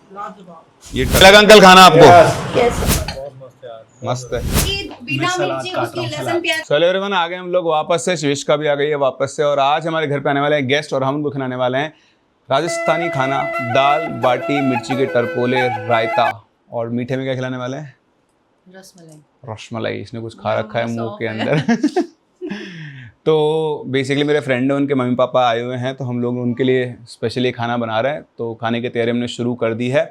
ये लगा अंकल खाना आपको? कैसे मस्त है। बिना मिर्ची उसकी लहसुन प्याज। चलो एवरीवन, आ गए हम लोग वापस से। शिविष्का भी आ गई है वापस से, और आज हमारे घर पे आने वाले हैं गेस्ट, और हम उनको खिलाने वाले हैं राजस्थानी खाना। दाल बाटी, मिर्ची के टरपोले, रायता, और मीठे में क्या खिलाने वाले हैं? रसमलाई। रसमलाई। इसने कुछ खा रखा है मुंह के अंदर। तो बेसिकली मेरे फ्रेंड हैं, उनके मम्मी पापा आए हुए हैं, तो हम लोग उनके लिए स्पेशली खाना बना रहे हैं। तो खाने की तैयारी हमने शुरू कर दी है।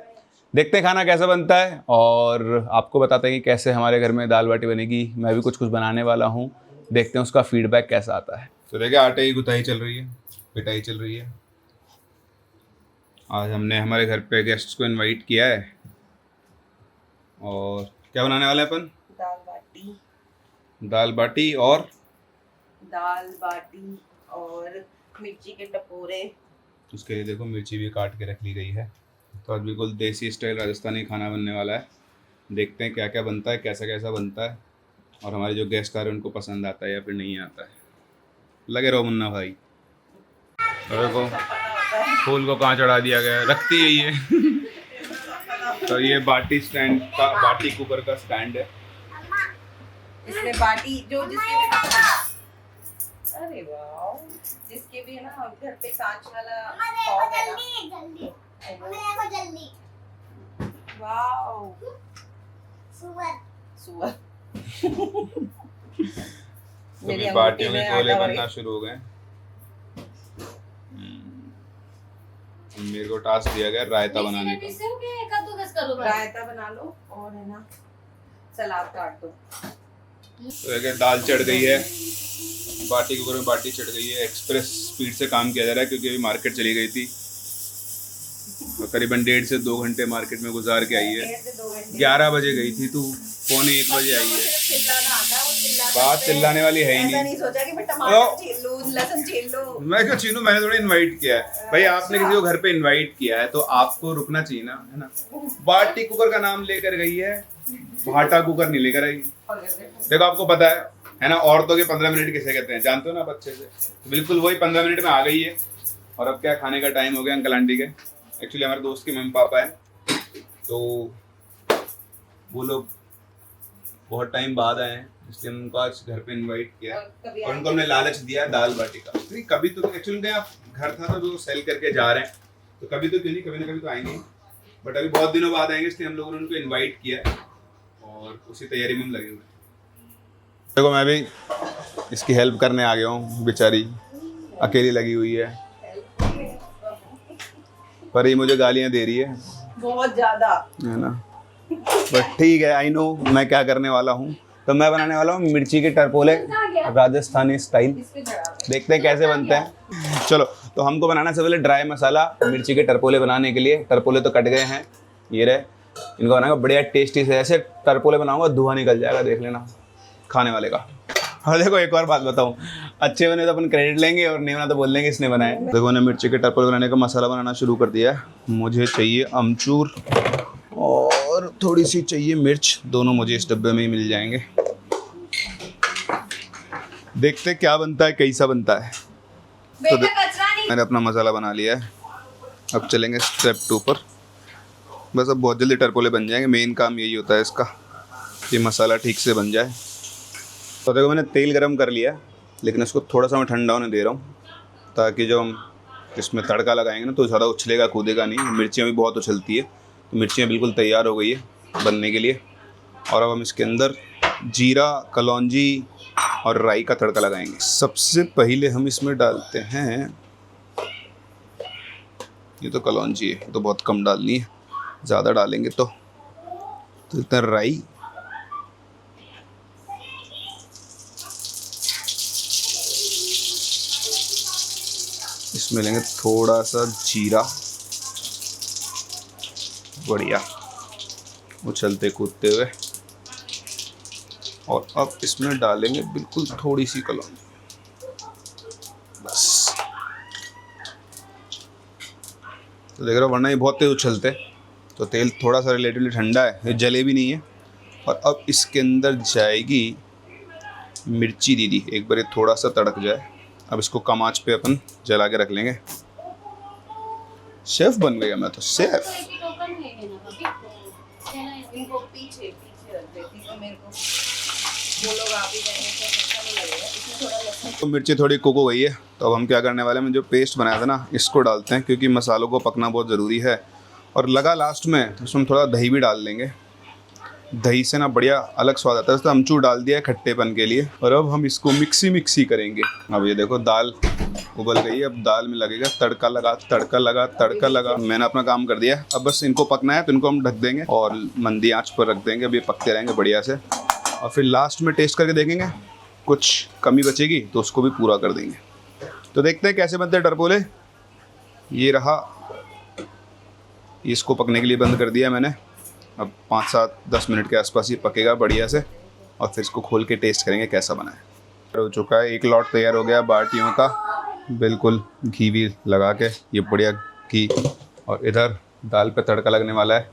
देखते हैं खाना कैसा बनता है, और आपको बताते हैं कि कैसे हमारे घर में दाल बाटी बनेगी। मैं भी कुछ कुछ बनाने वाला हूँ, देखते हैं उसका फीडबैक कैसा आता है। तो देखिए, आटे की गुथाई चल रही है, पिटाई चल रही है। आज हमने हमारे घर पे गेस्ट्स को इनवाइट किया है, और क्या बनाने वाले हैं अपन? दाल बाटी। दाल बाटी और मिर्ची के टपोरे। उसके लिए देखो मिर्ची भी काट के रख ली गई है। तो आज बिल्कुल देसी स्टाइल राजस्थानी खाना बनने वाला है। देखते हैं क्या क्या बनता है, कैसा कैसा बनता है, और हमारे जो गेस्ट आ रहे हैं उनको पसंद आता है या फिर नहीं आता है। लगे रहो मुन्ना भाई। देखो फूल को कहाँ चढ़ा दिया गया है, रखती है ये। तो ये बाटी स्टैंड का, बाटी कुकर का स्टैंड है। इसमें बाटी जो जिसके भी, अरे वाह, जिसके भी है ना घर पे कांच वाला पॉट है ना, जल्दी वाह सुअर। तो बाटियों के गोले बनना शुरू हो गए। मेरे को टास्क दिया गया रायता बनाने का। रायता बना लो, और है ना सलाद काट दो। तो देखिए दाल चढ़ गई है, बाटी कुकर में बाटी चढ़ गई है। एक्सप्रेस स्पीड से काम किया जा रहा है, क्योंकि अभी मार्केट चली गई थी, और करीबन 1.5 से 2 घंटे मार्केट में गुजार के आई है। 11 बजे गई थी, तू 1:45 बजे आई है। बात चिल्लाने वाली है ही ऐसा नहीं। नहीं सोचा कि मैं टमाटर छील लूं, लहसुन छील लूं। मैं क्यों छीनूं? मैंने थोड़ा इनवाइट किया है भाई। आपने किसी को घर पे इनवाइट किया है तो आपको रुकना चाहिए ना, है ना। बाटी कुकर का नाम लेकर गई है, भाटा कुकर नहीं लेकर आई। देखो आपको पता है ना, औरतों के 15 मिनट किसे कहते हैं, जानते हो ना आप अच्छे से। तो बिल्कुल वही 15 मिनट में आ गई है। और अब क्या, खाने का टाइम हो गया अंकल आंटी के। एक्चुअली हमारे दोस्त के मम्मी पापा है, तो वो लोग बहुत टाइम बाद आए हैं, इसलिए उनको आज घर पे इनवाइट किया है। और उनको हमने लालच दिया है दाल बाटी का। नहीं कभी तो एक्चुअली उनका घर था तो जो सेल करके जा रहे हैं, तो कभी तो क्यों नहीं, कभी ना कभी तो आएंगे। बट अभी बहुत दिनों बाद आएंगे, इसलिए हम लोगों ने उनको इनवाइट किया है, और उसी तैयारी में हम लगे हुए हैं। देखो मैं भी इसकी हेल्प करने आ गया हूँ, बेचारी अकेली लगी हुई है, पर ये मुझे गालियाँ दे रही है बहुत ज्यादा, है ना। बट ठीक है, आई नो मैं क्या करने वाला हूँ। तो मैं बनाने वाला हूँ मिर्ची के टरपोले राजस्थानी स्टाइल। देखते हैं कैसे बनते हैं। चलो, तो हमको बनाना से पहले ड्राई मसाला मिर्ची के टरपोले बनाने के लिए। टरपोले तो कट गए हैं, ये रहे। इनको बनाऊंगा बढ़िया टेस्टी से। ऐसे टरपोले बनाऊंगा धुआं निकल जाएगा, देख लेना खाने वाले का। और देखो एक और बात बताऊं, अच्छे बने तो अपन क्रेडिट लेंगे, और नहीं बना तो बोल देंगे इसने बनाए। देखो मैंने मिर्ची के टरपोले बनाने का मसाला बनाना शुरू कर दिया है। मुझे चाहिए अमचूर और थोड़ी सी चाहिए मिर्च, दोनों मुझे इस डब्बे में ही मिल जाएंगे। देखते क्या बनता है, कैसा बनता है। तो मैंने अपना मसाला बना लिया है। अब चलेंगे स्टेप 2 पर। बस अब बहुत जल्दी टरपोले बन जाएंगे। मेन काम यही होता है इसका, कि मसाला ठीक से बन जाए। तो देखो मैंने तेल गरम कर लिया, लेकिन इसको थोड़ा सा मैं ठंडा होने दे रहा हूँ, ताकि जब हम इसमें तड़का लगाएंगे ना तो ज़्यादा उछलेगा कूदेगा नहीं। मिर्चियाँ भी बहुत उछलती है, तो मिर्चियाँ बिल्कुल तैयार हो गई है बनने के लिए। और अब हम इसके अंदर जीरा, कलौंजी और राई का तड़का लगाएंगे। सबसे पहले हम इसमें डालते हैं, ये तो कलौंजी है, तो बहुत कम डालनी है, ज़्यादा डालेंगे तो इतना राई, इसमें लेंगे थोड़ा सा जीरा, बढ़िया उछलते कूदते हुए। और अब इसमें डालेंगे बिल्कुल थोड़ी सी कलौंजी, बस। तो देख रहे हो, वरना ये बहुत तेज उछलते। तो तेल थोड़ा सा रिलेटिवली ठंडा है, ये जले भी नहीं है। और अब इसके अंदर जाएगी मिर्ची दीदी, एक बार ये थोड़ा सा तड़क जाए। अब इसको कम आंच पे अपन जला के रख लेंगे। शेफ बन गया मैं तो, शेफ। इनको पीछे पीछे रख देती तो मेरे को वो लोग आ भी जाएंगे तो अच्छा नहीं लगेगा। इसमें थोड़ा लहसुन। तो मिर्ची थोड़ी कुक हो गई है, तो अब हम क्या करने वाले हैं, जो पेस्ट बनाया था ना इसको डालते हैं, क्योंकि मसालों को पकना बहुत ज़रूरी है। और लगा लास्ट में तो उसमें थोड़ा दही भी डाल देंगे, दही से ना बढ़िया अलग स्वाद आता है। तो अमचूर डाल दिया है खट्टेपन के लिए, और अब हम इसको मिक्सी करेंगे। अब ये देखो दाल उबल गई है, अब दाल में लगेगा तड़का लगा तड़का लगा तड़का लगा। मैंने अपना काम कर दिया, अब बस इनको पकना है, तो इनको हम ढक देंगे और मंदी आंच पर रख देंगे। अब ये पकते रहेंगे बढ़िया से, और फिर लास्ट में टेस्ट करके देखेंगे, कुछ कमी बचेगी तो उसको भी पूरा कर देंगे। तो देखते हैं कैसे बनते हैं टरपोले। ये रहा, इसको पकने के लिए बंद कर दिया मैंने। अब 5-7-10 मिनट के आसपास ये पकेगा बढ़िया से, और फिर इसको खोल के टेस्ट करेंगे कैसा बना है। हो चुका है, एक लॉट तैयार हो गया बाटियों का, बिल्कुल घी भी लगा के, ये बढ़िया घी। और इधर दाल पे तड़का लगने वाला है।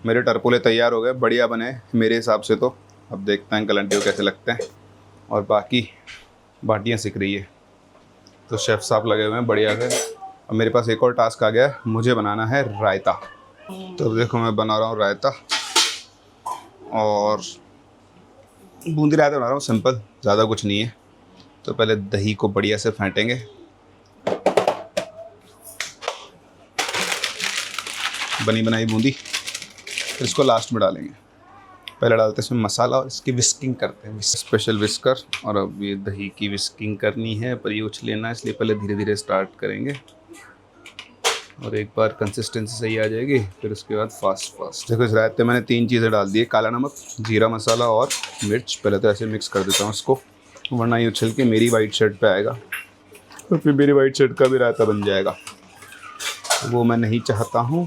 मेरे टरपोले तैयार हो गए, बढ़िया बने मेरे हिसाब से। तो अब देखते हैं अंकल आंटी को कैसे लगते हैं। और बाकी बाटियाँ सिक रही है, तो शेफ़ साहब लगे हुए हैं बढ़िया से। अब मेरे पास एक और टास्क आ गया है, मुझे बनाना है रायता। तो देखो मैं बना रहा हूँ रायता, और बूंदी रायता बना रहा हूँ, सिंपल, ज़्यादा कुछ नहीं है। तो पहले दही को बढ़िया से फेंटेंगे, बनी बनाई बूंदी, फिर इसको लास्ट में डालेंगे। पहले डालते हैं इसमें मसाला और इसकी विस्किंग करते हैं, स्पेशल विस्कर। और अब ये दही की विस्किंग करनी है, पर ये उछ लेना है, इसलिए पहले धीरे धीरे स्टार्ट करेंगे। और एक बार कंसिस्टेंसी सही आ जाएगी, फिर उसके बाद फास्ट। देखो इस रायते मैंने 3 चीज़ें डाल दी है, काला नमक, जीरा मसाला और मिर्च। पहले तो ऐसे मिक्स कर देता हूँ इसको, वरना ये उछल के मेरी वाइट शर्ट पे आएगा, तो फिर मेरी वाइट शर्ट का भी रायता बन जाएगा, वो मैं नहीं चाहता हूँ।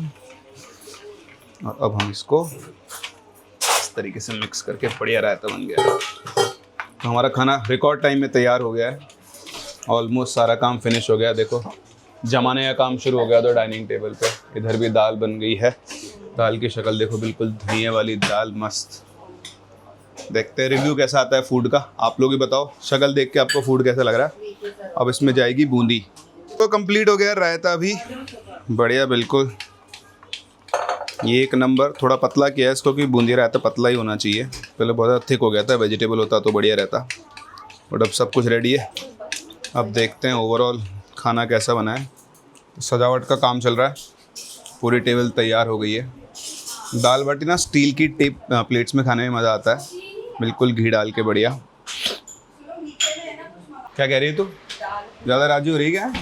और अब हम इसको इस तरीके से मिक्स करके बढ़िया रायता बन गया है। तो हमारा खाना रिकॉर्ड टाइम में तैयार हो गया है, ऑलमोस्ट सारा काम फिनिश हो गया। देखो जमाने का काम शुरू हो गया तो डाइनिंग टेबल पे। इधर भी दाल बन गई है, दाल की शक्ल देखो, बिल्कुल धनिए वाली दाल, मस्त। देखते हैं रिव्यू कैसा आता है फूड का, आप लोग ही बताओ शक्ल देख के आपको फूड कैसा लग रहा है। अब इसमें जाएगी बूंदी। तो कंप्लीट हो गया रायता भी बढ़िया, बिल्कुल ये एक नंबर। थोड़ा पतला किया है इसको, कि बूंदी रायता पतला ही होना चाहिए, पहले बहुत ज़्यादा थिक हो गया था, वेजिटेबल होता तो बढ़िया रहता। बट अब सब कुछ रेडी है, अब देखते हैं ओवरऑल खाना कैसा बना है। सजावट का काम चल रहा है, पूरी टेबल तैयार हो गई है। दाल बाटी ना स्टील की प्लेट्स में खाने में मज़ा आता है, बिल्कुल घी डाल के बढ़िया। क्या कह रही है तू, ज़्यादा राजी हो रही क्या?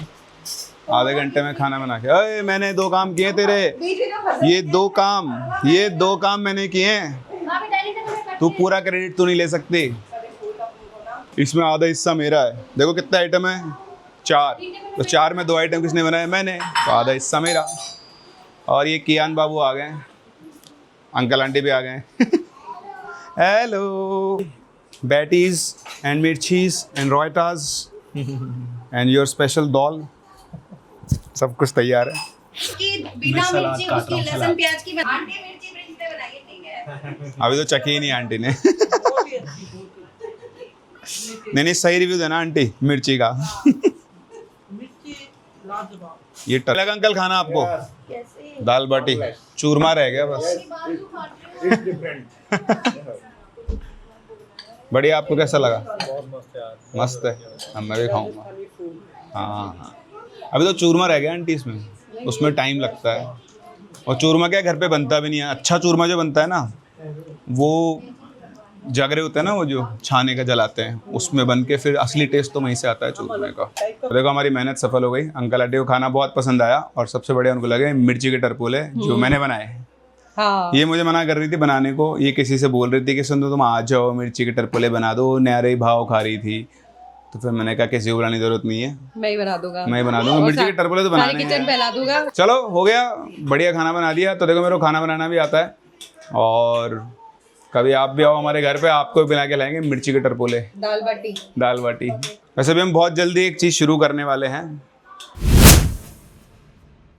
आधे घंटे में खाना बना के, अरे मैंने 2 काम किए तेरे, ये 2 काम मैंने किए हैं, तू पूरा क्रेडिट तो नहीं ले सकती। इसमें आधा हिस्सा मेरा है। देखो कितना आइटम है, 4, तो 4 में 2 आइटम किसने बनाए, मैंने, तो आधा हिस्सा मेरा। और ये कियान बाबू आ गए, अंकल आंटी भी आ गए। Hello batis and mirchis and raitas and your special dal, सब कुछ तैयार है। बिना मिर्ची उसकी लहसुन प्याज की आंटी मिर्ची से बनाइए, ठीक है। अभी तो चखी ही नहीं आंटी ने। नहीं सही रिव्यू देना आंटी मिर्ची का। ये लगा अंकल खाना आपको? दाल बाटी चूरमा रह गया बस। बढ़िया, आपको कैसा लगा? मस्त है, अब मैं भी खाऊंगा। हाँ, अभी तो चूरमा रह गया आंटी, इसमें उसमें टाइम लगता है। और चूरमा क्या घर पे बनता भी नहीं है। अच्छा चूरमा जो बनता है ना, वो जागरे होते हैं ना, वो जो छाने का जलाते हैं, उसमें बन के फिर असली टेस्ट तो वहीं से आता है चूरमे का। तो देखो हमारी मेहनत सफल हो गई। अंकल आंटी को खाना बहुत पसंद आया, और सबसे बढ़िया उनको लगे मिर्ची के टरपोले जो मैंने बनाए। हाँ। ये मुझे मना कर रही थी बनाने को, ये किसी से बोल रही थी कि सुन, तो तुम आ जाओ मिर्ची के टरपोले बना दो, न्यारे भाव खा रही थी। तो फिर मैंने कहा किसी को बनाने की जरूरत नहीं है, मैं ही बना दूंगा, मिर्ची के टरपोले तो बनाने किचन फैला दूंगा। चलो हो गया, बढ़िया खाना बना दिया। तो देखो मेरे को खाना बनाना भी आता है, और कभी आप भी आओ हमारे घर पे, आपको भी बना के लाएंगे मिर्ची के टरपोले, दाल बाटी। वैसे भी हम बहुत जल्दी एक चीज़ शुरू करने वाले हैं।